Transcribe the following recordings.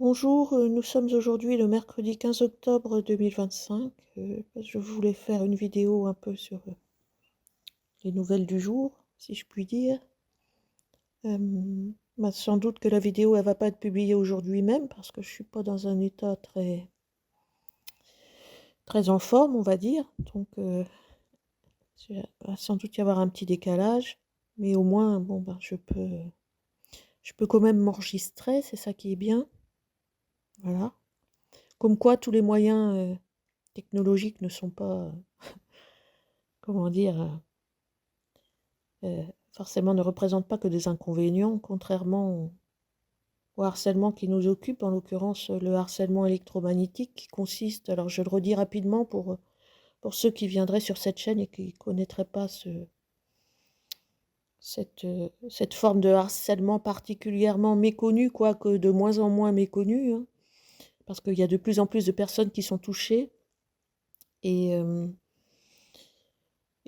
Bonjour, nous sommes aujourd'hui le mercredi 15 octobre 2025. Je voulais faire une vidéo un peu sur les nouvelles du jour, si je puis dire. Sans doute que la vidéo elle va pas être publiée aujourd'hui même parce que je suis pas dans un état très, très en forme, on va dire. Donc, il va sans doute y avoir un petit décalage, mais au moins, bon, ben, je peux quand même m'enregistrer, c'est ça qui est bien. Voilà. Comme quoi, tous les moyens technologiques ne sont pas, comment dire, forcément ne représentent pas que des inconvénients, contrairement au harcèlement qui nous occupe, en l'occurrence le harcèlement électromagnétique qui consiste, alors je le redis rapidement pour ceux qui viendraient sur cette chaîne et qui ne connaîtraient pas cette forme de harcèlement particulièrement méconnue, quoique de moins en moins méconnue, hein, parce qu'il y a de plus en plus de personnes qui sont touchées et, euh,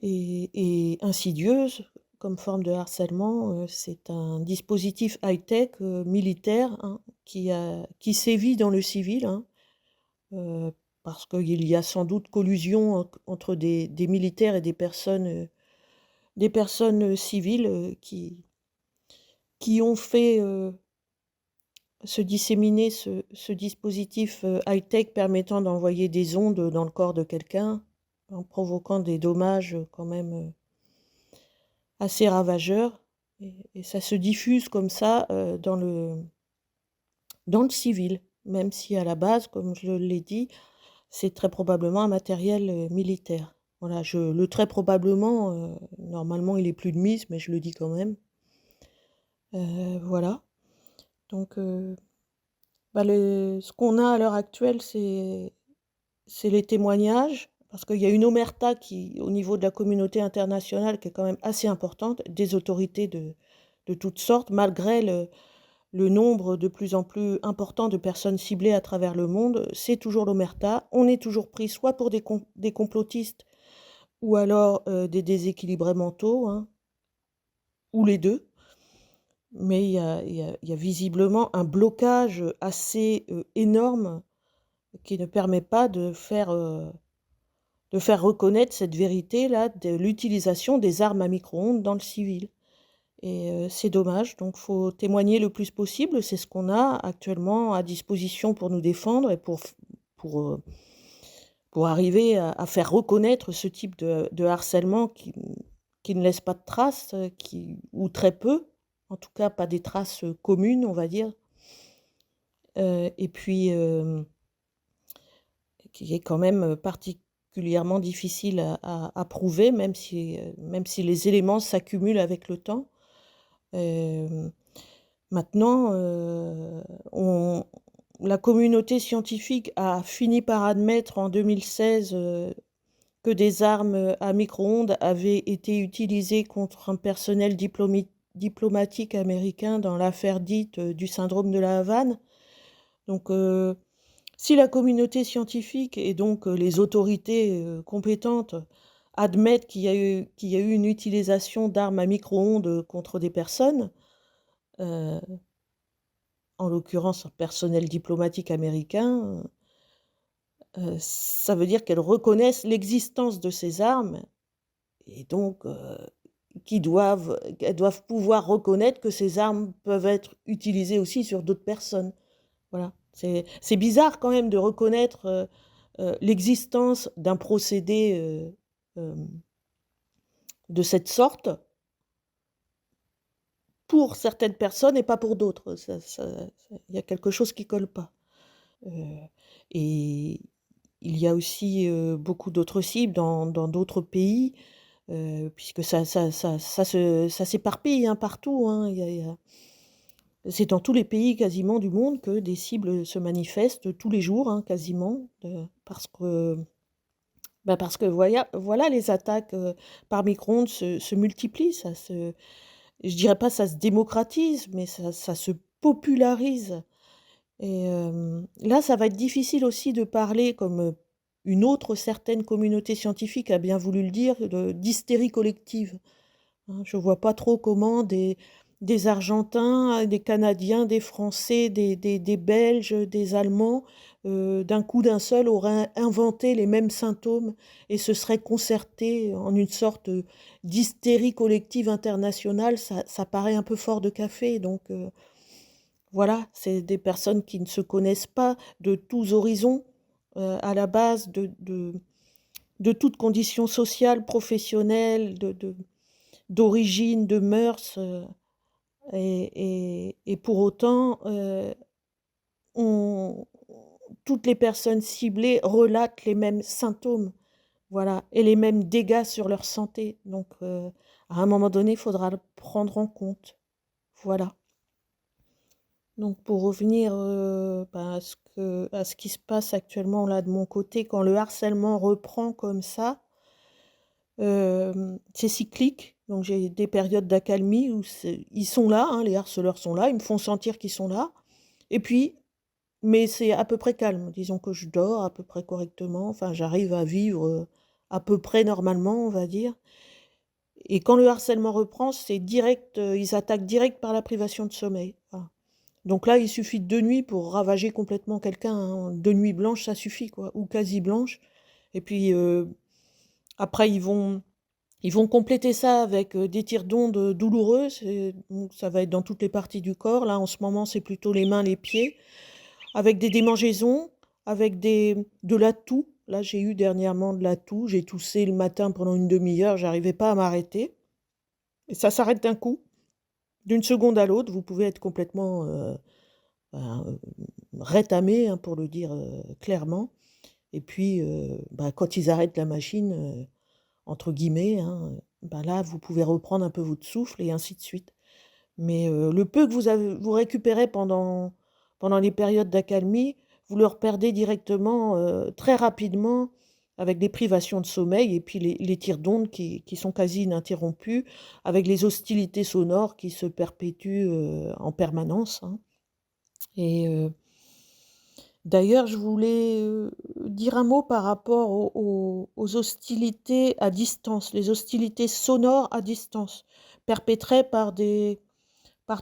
et insidieuse comme forme de harcèlement. C'est un dispositif high-tech militaire, hein, qui sévit dans le civil, hein, euh, parce qu'il y a sans doute collusion entre des militaires et des personnes civiles qui ont fait se disséminer ce dispositif high-tech permettant d'envoyer des ondes dans le corps de quelqu'un en provoquant des dommages quand même assez ravageur et ça se diffuse comme ça dans le civil, même si à la base, comme je l'ai dit, c'est très probablement un matériel militaire. Voilà, le très probablement, normalement il est plus de mise, mais je le dis quand même. Voilà. Donc, ce qu'on a à l'heure actuelle, c'est les témoignages, parce qu'il y a une omerta au niveau de la communauté internationale, qui est quand même assez importante, des autorités de toutes sortes, malgré le nombre de plus en plus important de personnes ciblées à travers le monde. C'est toujours l'omerta. On est toujours pris soit pour des complotistes ou alors des déséquilibrés mentaux, hein, ou les deux. Mais il y a visiblement un blocage assez énorme qui ne permet pas de faire reconnaître cette vérité-là de l'utilisation des armes à micro-ondes dans le civil. Et c'est dommage, donc il faut témoigner le plus possible, c'est ce qu'on a actuellement à disposition pour nous défendre et pour, euh, pour arriver à faire reconnaître ce type de harcèlement qui ne laisse pas de traces, ou très peu, en tout cas pas des traces communes, on va dire, et puis qui est quand même particulièrement difficile à prouver, même si les éléments s'accumulent avec le temps. Euh, Maintenant, la communauté scientifique a fini par admettre en 2016 que des armes à micro-ondes avaient été utilisées contre un personnel diplomatique américain dans l'affaire dite du syndrome de la Havane. Donc, si la communauté scientifique et donc les autorités compétentes admettent qu'il y a eu une utilisation d'armes à micro-ondes contre des personnes, euh, en l'occurrence un personnel diplomatique américain, ça veut dire qu'elles reconnaissent l'existence de ces armes et donc qu'elles doivent pouvoir reconnaître que ces armes peuvent être utilisées aussi sur d'autres personnes. Voilà. C'est bizarre quand même de reconnaître l'existence d'un procédé euh, de cette sorte pour certaines personnes et pas pour d'autres. Il y a quelque chose qui colle pas. Euh, et il y a aussi beaucoup d'autres cibles dans d'autres pays, puisque ça s'éparpille hein, partout. Hein. C'est dans tous les pays quasiment du monde que des cibles se manifestent tous les jours, hein, quasiment, parce que voilà les attaques par micro-ondes se multiplient. Je dirais pas ça se démocratise, mais ça se popularise. Et là, ça va être difficile aussi de parler, comme une autre certaine communauté scientifique a bien voulu le dire, d'hystérie collective. Hein. Je ne vois pas trop comment des Argentins, des Canadiens, des Français, des Belges, des Allemands, d'un coup d'un seul, auraient inventé les mêmes symptômes et se seraient concertés en une sorte d'hystérie collective internationale, ça paraît un peu fort de café. Donc voilà, c'est des personnes qui ne se connaissent pas de tous horizons, à la base de toutes conditions sociales, professionnelles, d'origine, de mœurs. Et pour autant, on toutes les personnes ciblées relatent les mêmes symptômes, voilà, et les mêmes dégâts sur leur santé. Donc, à un moment donné, il faudra le prendre en compte. Voilà. Donc pour revenir, à ce qui se passe actuellement là de mon côté, quand le harcèlement reprend comme ça, c'est cyclique. Donc j'ai des périodes d'accalmie où ils sont là, hein, les harceleurs sont là, ils me font sentir qu'ils sont là. Et puis, mais c'est à peu près calme. Disons que je dors à peu près correctement, enfin j'arrive à vivre, à peu près normalement, on va dire. Et quand le harcèlement reprend, c'est direct, ils attaquent direct par la privation de sommeil. Voilà. Donc là, il suffit de 2 nuits pour ravager complètement quelqu'un, hein. 2 nuits blanches, ça suffit quoi, ou quasi blanches. Et puis, après ils vont compléter ça avec, des tirs d'ondes, douloureux. Donc ça va être dans toutes les parties du corps. Là, en ce moment, c'est plutôt les mains, les pieds. Avec des démangeaisons, avec de la toux. Là, j'ai eu dernièrement de la toux. J'ai toussé le matin pendant une demi-heure, j'arrivais pas à m'arrêter. Et ça s'arrête d'un coup, d'une seconde à l'autre. Vous pouvez être complètement ben, rétamé, hein, pour le dire clairement. Et puis, quand ils arrêtent la machine, entre guillemets, hein, là, vous pouvez reprendre un peu votre souffle et ainsi de suite. Mais le peu que vous récupérez pendant les périodes d'accalmie, vous le reperdez directement, très rapidement avec des privations de sommeil et puis les tirs d'ondes qui sont quasi ininterrompus, avec les hostilités sonores qui se perpétuent, en permanence, hein. Et d'ailleurs, je voulais, dire un mot par rapport aux hostilités à distance, les hostilités sonores à distance, perpétrées par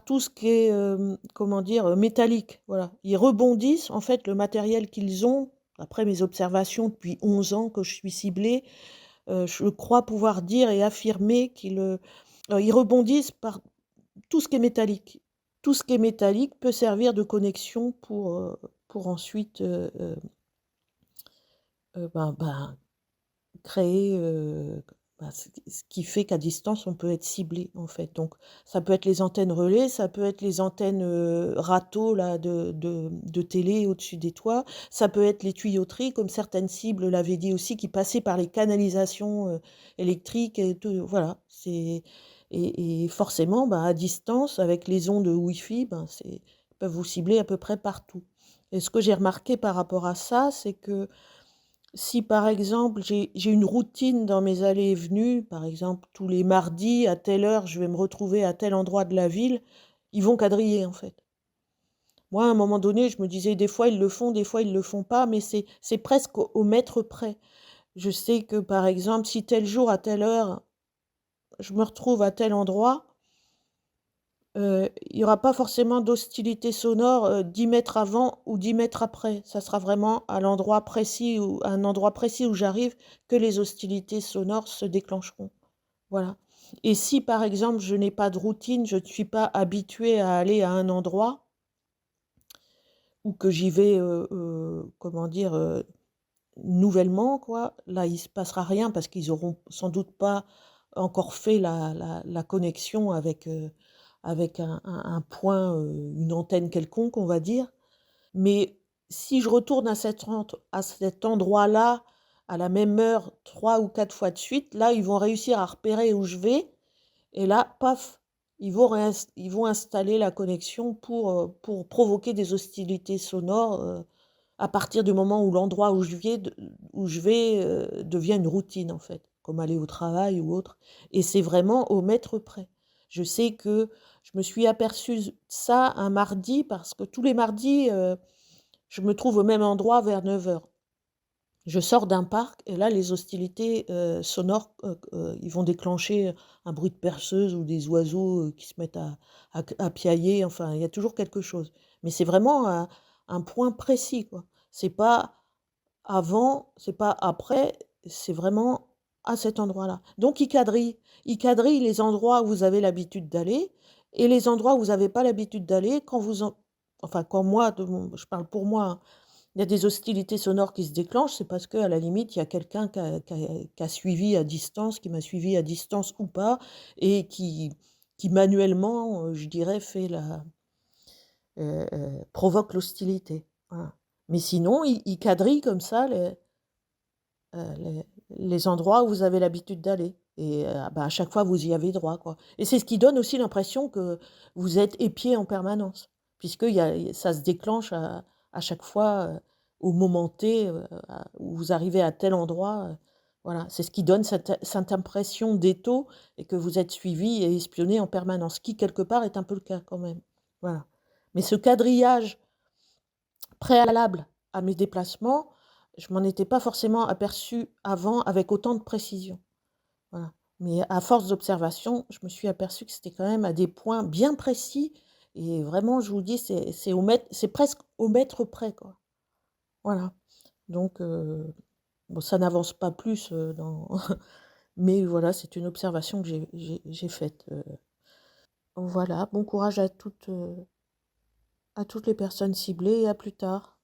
tout ce qui est, comment dire, métallique, voilà. Ils rebondissent, en fait, le matériel qu'ils ont, après mes observations depuis 11 ans que je suis ciblée, je crois pouvoir dire et affirmer ils rebondissent par tout ce qui est métallique. Tout ce qui est métallique peut servir de connexion pour ensuite, ben, créer, ce qui fait qu'à distance, on peut être ciblé, en fait. Donc ça peut être les antennes relais, ça peut être les antennes, râteaux là de télé au-dessus des toits, ça peut être les tuyauteries comme certaines cibles l'avaient dit aussi, qui passaient par les canalisations, électriques et tout, voilà. Et forcément, à distance, avec les ondes Wi-Fi, ils peuvent vous cibler à peu près partout. Et ce que j'ai remarqué par rapport à ça, c'est que si par exemple j'ai une routine dans mes allées et venues, par exemple tous les mardis à telle heure je vais me retrouver à tel endroit de la ville, ils vont quadriller en fait. Moi à un moment donné je me disais des fois ils le font, des fois ils le font pas, mais c'est presque au mètre près. Je sais que par exemple si tel jour à telle heure je me retrouve à tel endroit, il y aura pas forcément d'hostilité sonore, 10 mètres avant ou 10 mètres après. Ça sera vraiment à l'endroit précis ou à un endroit précis où j'arrive que les hostilités sonores se déclencheront. Voilà. Et si, par exemple, je n'ai pas de routine, je ne suis pas habituée à aller à un endroit ou que j'y vais, comment dire? Nouvellement quoi, là, il se passera rien parce qu'ils auront sans doute pas encore fait la connexion avec un point, une antenne quelconque, on va dire. Mais si je retourne à cet endroit-là, à la même heure, 3 ou 4 fois de suite, là, ils vont réussir à repérer où je vais et là, paf, ils vont installer la connexion pour provoquer des hostilités sonores, à partir du moment où l'endroit où je vais, devient une routine, en fait, comme aller au travail ou autre et c'est vraiment au mètre près. Je sais que je me suis aperçue ça un mardi parce que tous les mardis, je me trouve au même endroit vers 9 heures. Je sors d'un parc et là, les hostilités, sonores, ils vont déclencher un bruit de perceuse ou des oiseaux, qui se mettent à piailler, enfin, il y a toujours quelque chose. Mais c'est vraiment un point précis, quoi. C'est pas avant, c'est pas après, c'est vraiment à cet endroit-là. Donc il quadrille les endroits où vous avez l'habitude d'aller et les endroits où vous avez pas l'habitude d'aller quand vous en enfin, quand moi, je parle pour moi, hein, il y a des hostilités sonores qui se déclenchent, c'est parce qu'à la limite, il y a quelqu'un qui a suivi à distance, qui m'a suivi à distance ou pas et qui manuellement, je dirais, provoque l'hostilité. Voilà. Mais sinon, il quadrille comme ça les endroits où vous avez l'habitude d'aller et bah, à chaque fois, vous y avez droit, quoi et c'est ce qui donne aussi l'impression que vous êtes épié en permanence puisqu'il y a ça se déclenche à chaque fois, au moment T, où vous arrivez à tel endroit, voilà. C'est ce qui donne cette impression d'étau et que vous êtes suivi et espionné en permanence, ce qui quelque part est un peu le cas quand même. Voilà. Mais ce quadrillage préalable à mes déplacements, je m'en étais pas forcément aperçue avant avec autant de précision. Voilà. Mais à force d'observation, je me suis aperçue que c'était quand même à des points bien précis et vraiment, je vous dis, c'est presque au mètre près, quoi. Voilà. Donc bon, ça n'avance pas plus, dans mais voilà, c'est une observation que j'ai faite, voilà. Bon courage à toutes les personnes ciblées et à plus tard.